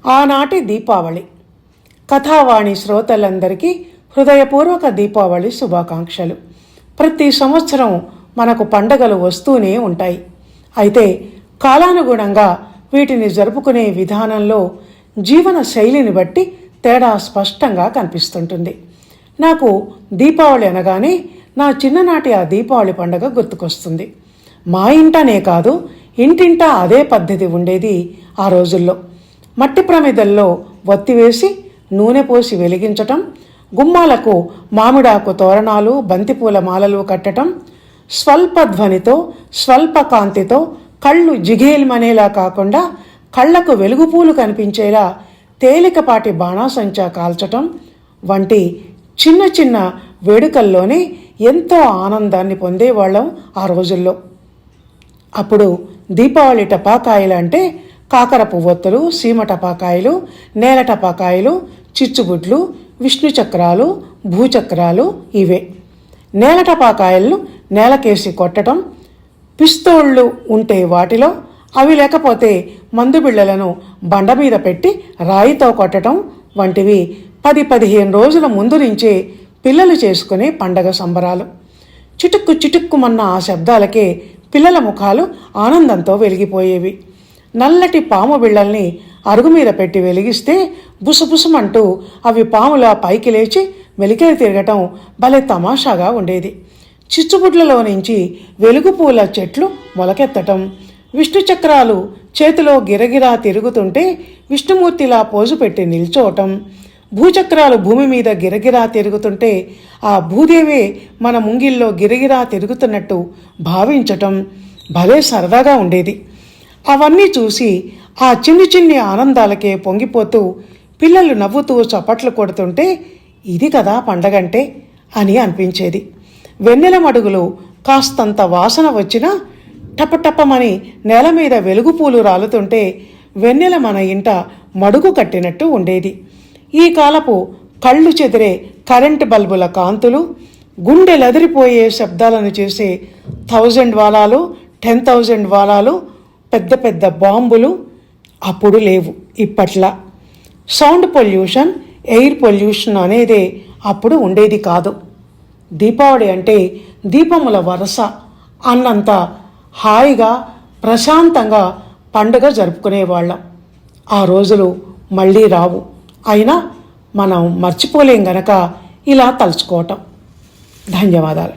ఆనాటి దీపావళి. కథావాణి శ్రోతలందరికీ హృదయపూర్వక దీపావళి శుభాకాంక్షలు. ప్రతి సంవత్సరం మనకు పండగలు వస్తూనే ఉంటాయి. అయితే కాలానుగుణంగా వీటిని జరుపుకునే విధానంలో జీవన శైలిని బట్టి తేడా స్పష్టంగా కనిపిస్తుంటుంది. నాకు దీపావళి అనగానే నా చిన్ననాటి ఆ దీపావళి పండగ గుర్తుకొస్తుంది. మా ఇంటనే కాదు, ఇంటింటా అదే పద్ధతి ఉండేది ఆ రోజుల్లో. మట్టి ప్రమిదల్లో వత్తి వేసి నూనె పోసి వెలిగించటం, గుమ్మాలకు మామిడాకు తోరణాలు, బంతిపూల మాలలు కట్టడం, స్వల్ప ధ్వనితో స్వల్ప కాంతితో కళ్ళు జిగేల్మనేలా కాకుండా కళ్లకు వెలుగుపూలు కనిపించేలా తేలికపాటి బాణాసంచా కాల్చటం వంటి చిన్న చిన్న వేడుకల్లోనే ఎంతో ఆనందాన్ని పొందేవాళ్ళం ఆ రోజుల్లో. అప్పుడు దీపావళి టపాకాయలు అంటే కాకర పువ్వొత్తులు, సీమ టపాకాయలు, నేల టపాకాయలు, చిచ్చుబుడ్లు, విష్ణు చక్రాలు, భూచక్రాలు ఇవే. నేల టపాకాయలను నేలకేసి కొట్టడం, పిస్తోళ్లు ఉంటే వాటిలో, అవి లేకపోతే మందు బిళ్ళలను బండ మీద పెట్టి రాయితో కొట్టడం వంటివి 10-15 రోజుల ముందు నుంచే పిల్లలు చేసుకునే పండగ సంబరాలు. చిటుక్కు చిటుక్కుమన్న ఆ శబ్దాలకే పిల్లల ముఖాలు ఆనందంతో వెలిగిపోయేవి. నల్లటి పాము బిళ్ళల్ని అరుగు మీద పెట్టి వెలిగిస్తే బుసబుసమంటూ అవి పాములా పైకి లేచి మెలికలు తిరగటం భలే తమాషాగా ఉండేది. చిచ్చుబుడ్లలో నుంచి వెలుగుపూల చెట్లు మొలకెత్తటం, విష్ణు చక్రాలు చేతిలో గిరగిరా తిరుగుతుంటే విష్ణుమూర్తిలా పోజు పెట్టి నిల్చోవటం, భూచక్రాలు భూమి మీద గిరగిరా తిరుగుతుంటే ఆ భూదేవే మన ముంగిల్లో గిరగిరా తిరుగుతున్నట్టు భావించటం భలే సరదాగా ఉండేది. అవన్నీ చూసి ఆ చిన్ని చిన్ని ఆనందాలకే పొంగిపోతూ పిల్లలు నవ్వుతూ చప్పట్లు కొడుతుంటే ఇది కదా పండగంటే అని అనిపించేది. వెన్నెల మడుగులు కాస్తంత వాసన వచ్చినా టపటపమని నేల మీద వెలుగుపూలు రాలుతుంటే వెన్నెల మన ఇంట మడుగు కట్టినట్టు ఉండేది. ఈ కాలపు కళ్ళు చెదిరే కరెంటు బల్బుల కాంతులు, గుండెలదిరిపోయే శబ్దాలను చేసే 1000 వాలాలు, 10,000 వాలాలు, పెద్ద పెద్ద బాంబులు అప్పుడు లేవు ఇప్పట్లా. సౌండ్ పొల్యూషన్, ఎయిర్ పొల్యూషన్ అనేదే అప్పుడు ఉండేది కాదు. దీపావళి అంటే దీపముల వరస అన్నంత హాయిగా ప్రశాంతంగా పండుగ జరుపుకునేవాళ్ళం. ఆ రోజులు మళ్ళీ రావు. అయినా మనం మర్చిపోలేం గనక ఇలా తలుచుకోవటం. ధన్యవాదాలు.